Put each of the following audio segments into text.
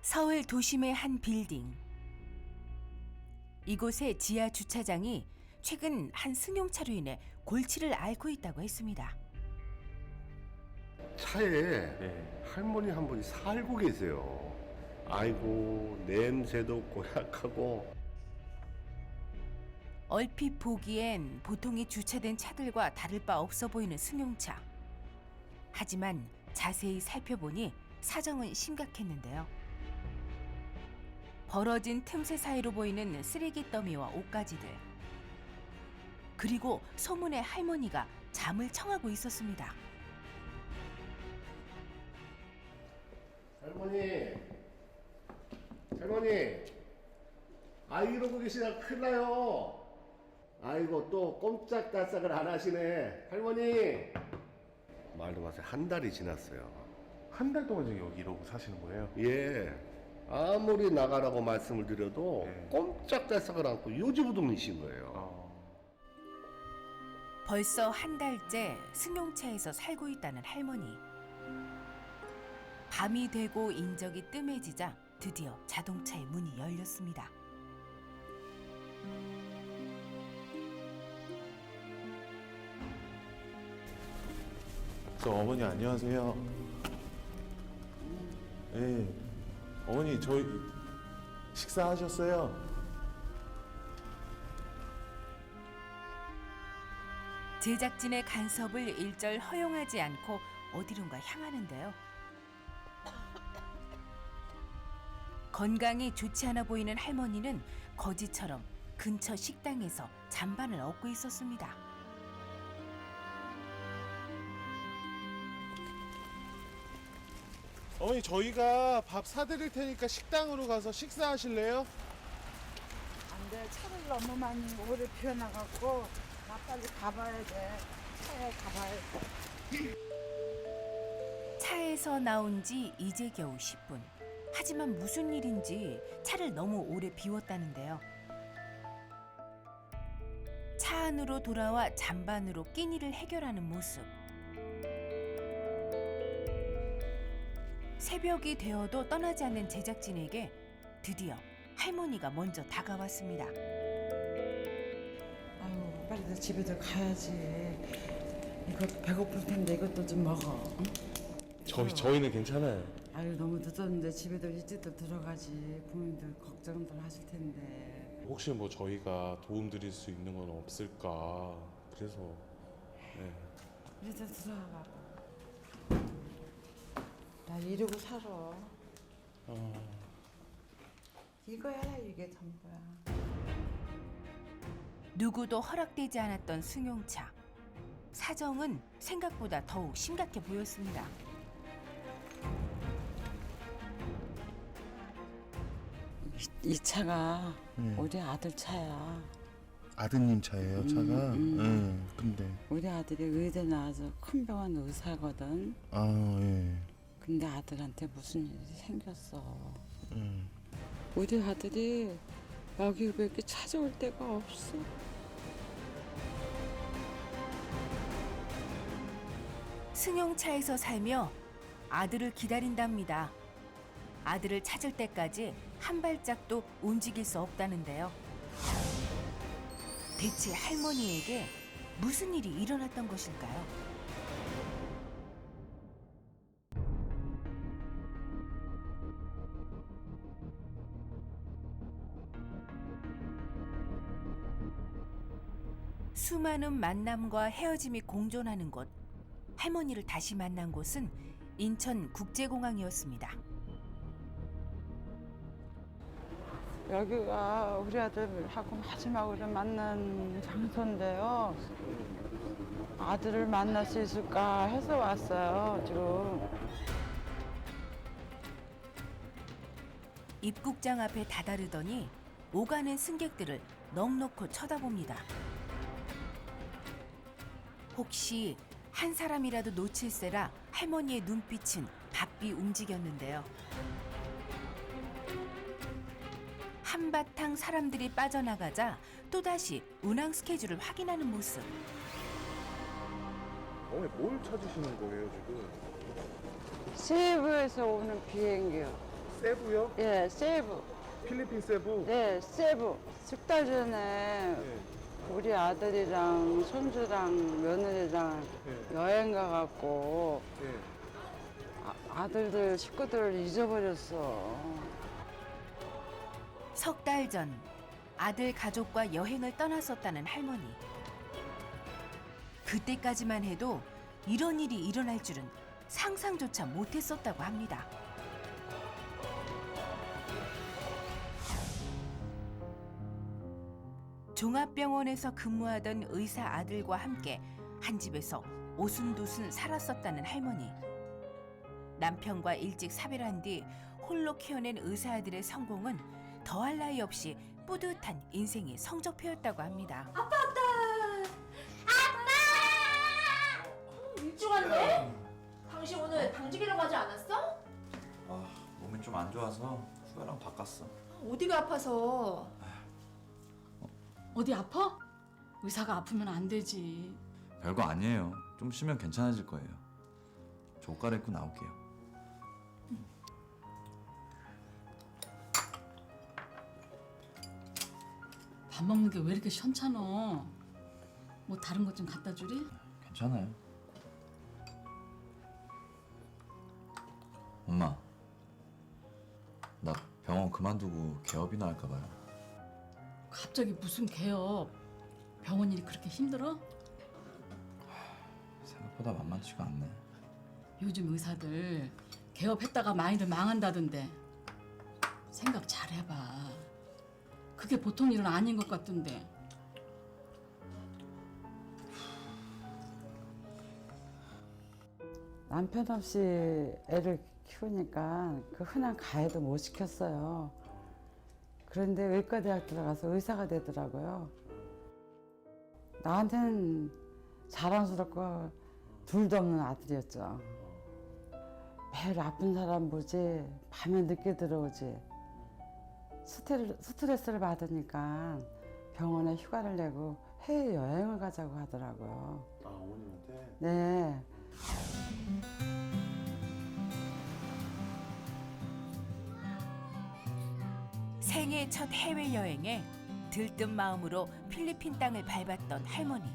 서울 도심의 한 빌딩. 이곳의 지하 주차장이 최근 한 승용차로 인해 골치를 앓고 있다고 했습니다. 차에 네. 할머니 한 분이 살고 계세요. 아이고, 냄새도 고약하고. 얼핏 보기엔 보통이 주차된 차들과 다를 바 없어 보이는 승용차. 하지만 자세히 살펴보니 사정은 심각했는데요. 벌어진 틈새 사이로 보이는 쓰레기 더미와 옷가지들. 그리고 소문의 할머니가 잠을 청하고 있었습니다. 할머니, 아, 이러고 계시다 큰일 나요. 아이고, 또 꼼짝달싹을 안 하시네. 할머니. 말도 마세요. 한 달이 지났어요. 한 달 동안 지금 여기 이러고 사시는 거예요? 예. 아무리 나가라고 말씀을 드려도 네. 꼼짝달싹을 않고 요지부동이신 거예요. 벌써 한 달째 승용차에서 살고 있다는 할머니. 밤이 되고 인적이 뜸해지자 드디어 자동차의 문이 열렸습니다. 어머니 안녕하세요. 네. 어머니 저희 식사하셨어요? 제작진의 간섭을 일절 허용하지 않고 어디론가 향하는데요. 건강이 좋지 않아 보이는 할머니는 거지처럼 근처 식당에서 잔반을 얻고 있었습니다. 어머니 저희가 밥 사드릴 테니까 식당으로 가서 식사하실래요? 안 돼. 차를 너무 많이 오래 피워놔갖고 나 빨리 가봐야 돼. 차에 가봐야 돼. 차에서 나온 지 이제 겨우 10분. 하지만 무슨 일인지 차를 너무 오래 비웠다는데요. 차 안으로 돌아와 잔반으로 끼니를 해결하는 모습. 새벽이 되어도 떠나지 않는 제작진에게 드디어 할머니가 먼저 다가왔습니다. 아유, 빨리 내 집에들 가야지. 이것도 배고플 텐데 이것도 좀 먹어. 응? 저희는 괜찮아요. 아유, 너무 늦었는데 집에들 일찍들 들어가지. 부모님들 걱정들 하실 텐데. 혹시 뭐 저희가 도움 드릴 수 있는 건 없을까 그래서. 네. 일찍 들어가. 나 이러고 살아. 이거야, 이게 전부야. 누구도 허락되지 않았던 승용차. 사정은 생각보다 더욱 심각해 보였습니다. 이 차가 우리 아들 차야. 아드님 차예요, 차가? 근데. 우리 아들이 의대 나와서 큰 병원 의사거든. 아, 예. 근데 아들한테 무슨 일이 생겼어. 우리 아들이 여기밖에 찾아올 데가 없어. 승용차에서 살며 아들을 기다린답니다. 아들을 찾을 때까지 한 발짝도 움직일 수 없다는데요. 대체 할머니에게 무슨 일이 일어났던 것일까요? 수많은 만남과 헤어짐이 공존하는 곳. 할머니를 다시 만난 곳은 인천국제공항이었습니다. 여기가 우리 아들하고 마지막으로 만난 장소인데요. 아들을 만날 수 있을까 해서 왔어요, 지금. 입국장 앞에 다다르더니 오가는 승객들을 넋놓고 쳐다봅니다. 혹시 한 사람이라도 놓칠세라 할머니의 눈빛은 바삐 움직였는데요. 한바탕 사람들이 빠져나가자 또다시 운항 스케줄을 확인하는 모습. 어머니 뭘 찾으시는 거예요 지금? 세부에서 오는 비행기요. 세부요? 예, 세부. 필리핀 세부? 네, 세부. 10달 전에 우리 아들이랑 손주랑 며느리랑 네. 여행 가갖고 네. 아들들 식구들 잊어버렸어. 석 달 전 아들 가족과 여행을 떠났었다는 할머니. 그때까지만 해도 이런 일이 일어날 줄은 상상조차 못했었다고 합니다. 종합병원에서 근무하던 의사 아들과 함께 한 집에서 오순도순 살았었다는 할머니. 남편과 일찍 사별한 뒤 홀로 키워낸 의사 아들의 성공은 더할 나위 없이 뿌듯한 인생의 성적표였다고 합니다. 일찍 왔네? 당신 오늘 당직이라고 하지 않았어? 아, 몸이 좀 안 좋아서 후배랑 바꿨어. 어디가 아파서? 어디 아파? 의사가 아프면 안 되지. 별거 아니에요. 좀 쉬면 괜찮아질 거예요. 저 옷 갈아입고 나올게요. 밥 먹는 게 왜 이렇게 시원찮어? 뭐 다른 것 좀 갖다 주리? 괜찮아요. 엄마, 나 병원 그만두고 개업이나 할까 봐요. 갑자기 무슨 개업? 병원 일이 그렇게 힘들어? 생각보다 만만치가 않네. 요즘 의사들 개업했다가 많이들 망한다던데. 생각 잘 해봐. 그게 보통 일은 아닌 것 같던데. 남편 없이 애를 키우니까 그 흔한 가해도 못 시켰어요. 그런데 의과대학 들어가서 의사가 되더라고요. 나한테는 자랑스럽고 둘도 없는 아들이었죠. 매일 아픈 사람 보지, 밤에 늦게 들어오지. 스트레스를 받으니까 병원에 휴가를 내고 해외 여행을 가자고 하더라고요. 아, 어머님한테? 네. 생애 첫 해외여행에 들뜬 마음으로 필리핀 땅을 밟았던 할머니.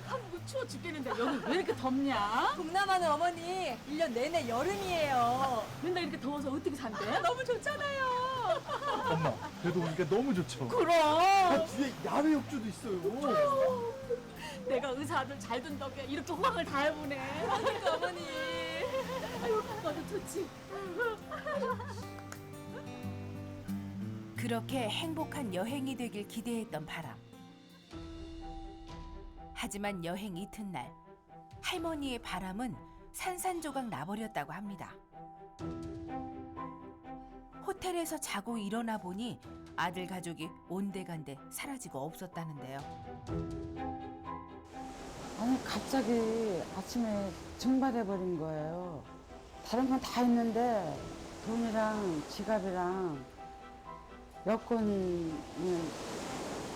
한국 추워 죽겠는데 여기 왜 이렇게 덥냐? 동남아는 어머니 1년 내내 여름이에요. 맨날 이렇게 더워서 어떻게 산대? 너무 좋잖아요. 엄마, 그래도 오니까 너무 좋죠. 그럼 뒤에 야외 욕조도 있어요. 내가 의사 아들 잘 둔 덕에 이렇게 호강을 다 해보네. 그러니까 어머니. 아유, 너도 좋지. 그렇게 행복한 여행이 되길 기대했던 바람. 하지만 여행 이튿날 할머니의 바람은 산산조각 나버렸다고 합니다. 호텔에서 자고 일어나 보니 아들 가족이 온데간데 사라지고 없었다는데요. 아니 갑자기 아침에 증발해버린 거예요. 다른 건 다 있는데 돈이랑 지갑이랑 여권은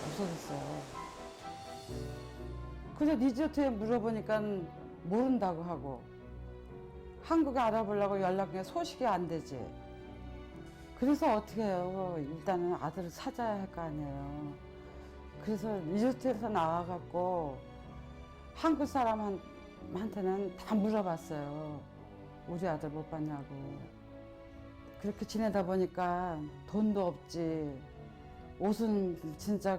없어졌어요. 그래서 리조트에 물어보니까 모른다고 하고 한국에 알아보려고 연락해 소식이 안 되지. 그래서 어떻게 해요? 일단은 아들을 찾아야 할 거 아니에요. 그래서 리조트에서 나와갖고 한국 사람한테는 다 물어봤어요. 우리 아들 못 봤냐고. 그렇게 지내다 보니까 돈도 없지. 옷은 진짜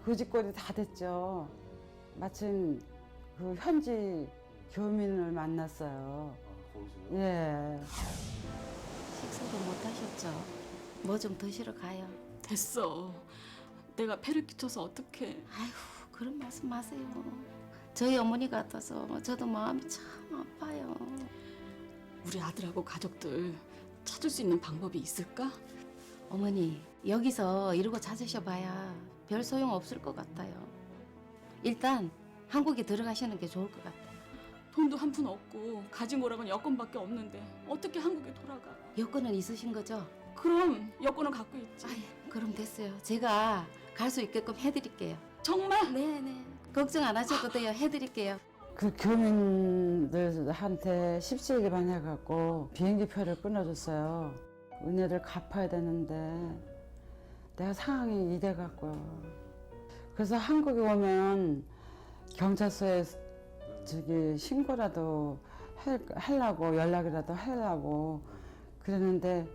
거지꼴이 다 됐죠. 마침 그 현지 교민을 만났어요. 거기서요? 예. 식사도 못 하셨죠? 뭐 좀 드시러 가요. 됐어. 내가 폐를 끼쳐서 어떡해. 아휴, 그런 말씀 마세요. 저희 어머니 같아서 저도 마음이 참 아파요. 우리 아들하고 가족들 찾을 수 있는 방법이 있을까? 어머니, 여기서 이러고 찾으셔봐야 별 소용 없을 것 같아요. 일단 한국에 들어가시는 게 좋을 것 같아요. 돈도 한 푼 없고 가진 거랑은 여권밖에 없는데 어떻게 한국에 돌아가? 여권은 있으신 거죠? 그럼 여권은 갖고 있지. 아이, 그럼 됐어요. 제가 갈 수 있게끔 해드릴게요. 정말? 네네. 걱정 안 하셔도 돼요. 해드릴게요. 그 교민들한테 17일만 해갖고 비행기표를 끊어줬어요. 은혜를 갚아야 되는데 내가 상황이 이래갖고요. 그래서 한국에 오면 경찰서에 저기 신고라도 하려고 연락이라도 하려고 그랬는데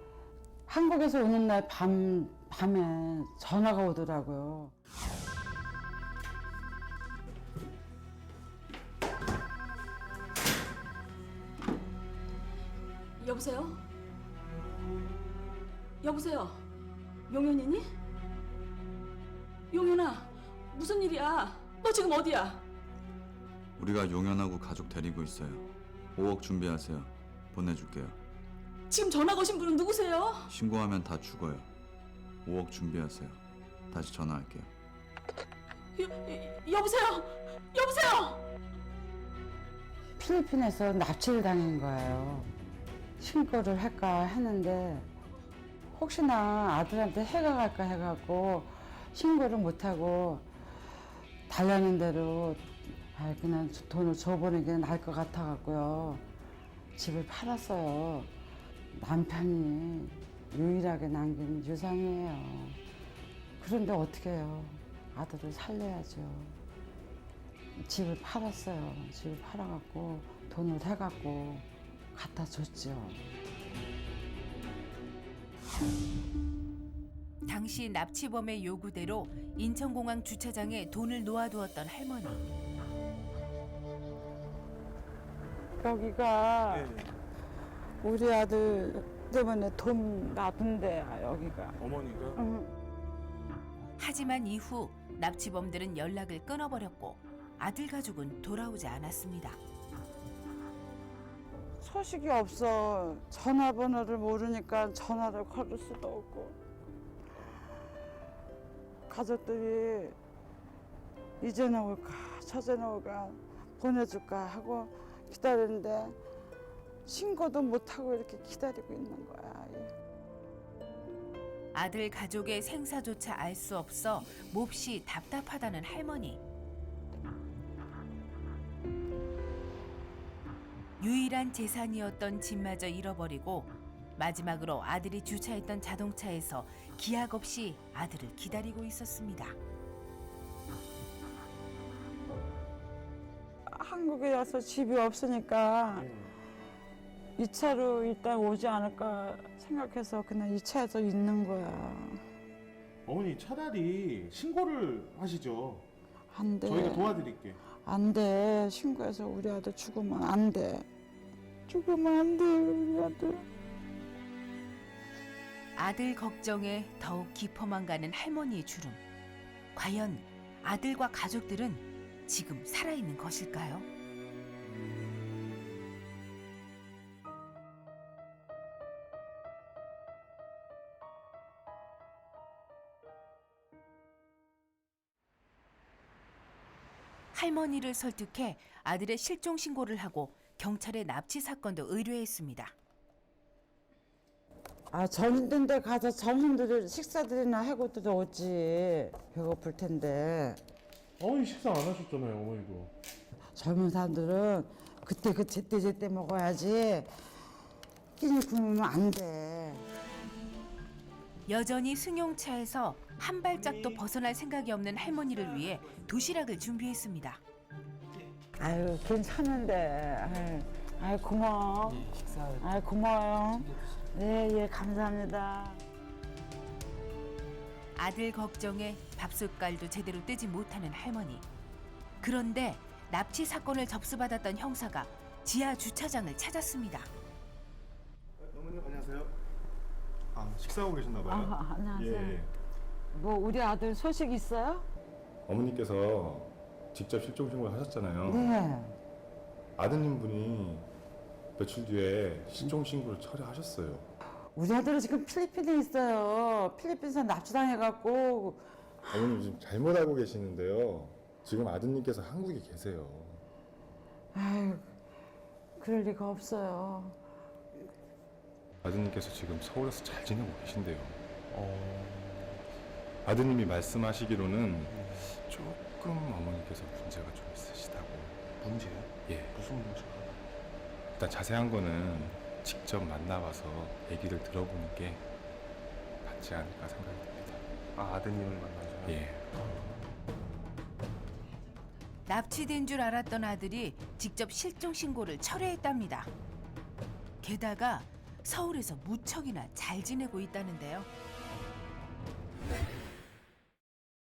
한국에서 오는 날 밤에 전화가 오더라고요. 여보세요? 여보세요? 용현이니? 용현아, 무슨 일이야? 너 지금 어디야? 우리가 용현하고 가족 데리고 있어요. 5억 준비하세요. 보내줄게요. 지금 전화 거신 분은 누구세요? 신고하면 다 죽어요. 5억 준비하세요. 다시 전화할게요. 여보세요? 여보세요? 필리핀에서 납치를 당한 거예요. 신고를 할까 했는데 혹시나 아들한테 해가 갈까 해갖고 신고를 못하고 달라는 대로 그냥 돈을 줘보는 게 나을 것 같아갖고요. 집을 팔았어요. 남편이 유일하게 남긴 유산이에요. 그런데 어떻게 해요? 아들을 살려야죠. 집을 팔았어요. 집을 팔아갖고 돈을 해갖고 갖다 줬죠. 당시 납치범의 요구대로 인천공항 주차장에 돈을 놓아두었던 할머니. 여기가 우리 아들 때문에 돈 놔둔 데야, 여기가. 어머니가 응. 하지만 이후 납치범들은 연락을 끊어버렸고 아들 가족은 돌아오지 않았습니다. 소식이 없어. 전화번호를 모르니까 전화를 걸을 수도 없고. 가족들이 이제는 올까 저제는 올까 보내줄까 하고 기다리는데 신고도 못하고 이렇게 기다리고 있는 거야. 아들 가족의 생사조차 알 수 없어 몹시 답답하다는 할머니. 유일한 재산이었던 집마저 잃어버리고 마지막으로 아들이 주차했던 자동차에서 기약 없이 아들을 기다리고 있었습니다. 한국에 와서 집이 없으니까 이 차로 일단 오지 않을까 생각해서 그냥 이 차에서 있는 거야. 어머니 차라리 신고를 하시죠. 안 돼. 저희가 도와드릴게. 안 돼. 신고해서 우리 아들 죽으면 안 돼. 죽으면 안 돼, 우리 아들. 아들 걱정에 더욱 깊어만 가는 할머니의 주름. 과연 아들과 가족들은 지금 살아있는 것일까요? 할머니를 설득해 아들의 실종 신고를 하고 경찰에 납치 사건도 의뢰했습니다. 점심 때 가서 점심들 식사들이나 하고 들어오지. 배고플 텐데. 어머니 식사 안 하셨잖아요, 어머니도. 젊은 사람들은 그때 제때 먹어야지. 끼니 굶으면 안 돼. 여전히 승용차에서 한 발짝도 벗어날 생각이 없는 할머니를 위해 도시락을 준비했습니다. 아유, 괜찮은데. 아유, 고마워. 아유, 고마워요. 네, 감사합니다. 아들 걱정에 밥숟갈도 제대로 뜨지 못하는 할머니. 그런데 납치 사건을 접수받았던 형사가 지하 주차장을 찾았습니다. 어머님 안녕하세요. 식사하고 계셨나 봐요. 안녕하세요. 예. 뭐 우리 아들 소식 있어요? 어머니께서 직접 실종 신고를 하셨잖아요. 네. 아드님 분이 며칠 뒤에 실종 신고를 처리하셨어요. 우리 아들은 지금 필리핀에 있어요. 필리핀에서 납치당해갖고. 어머님 지금 잘못 알고 계시는데요. 지금 아드님께서 한국에 계세요. 아유, 그럴 리가 없어요. 아드님께서 지금 서울에서 잘 지내고 계신데요. 아드님이 말씀하시기로는 조금 어머니께서 문제가 좀 있으시다고. 문제요? 예. 무슨 문제가? 일단 자세한 거는 직접 만나봐서 얘기를 들어보는 게 맞지 않을까 생각이 듭니다. 아, 아드님을 만나서. 예. 납치된 줄 알았던 아들이 직접 실종 신고를 철회했답니다. 게다가 서울에서 무척이나 잘 지내고 있다는데요.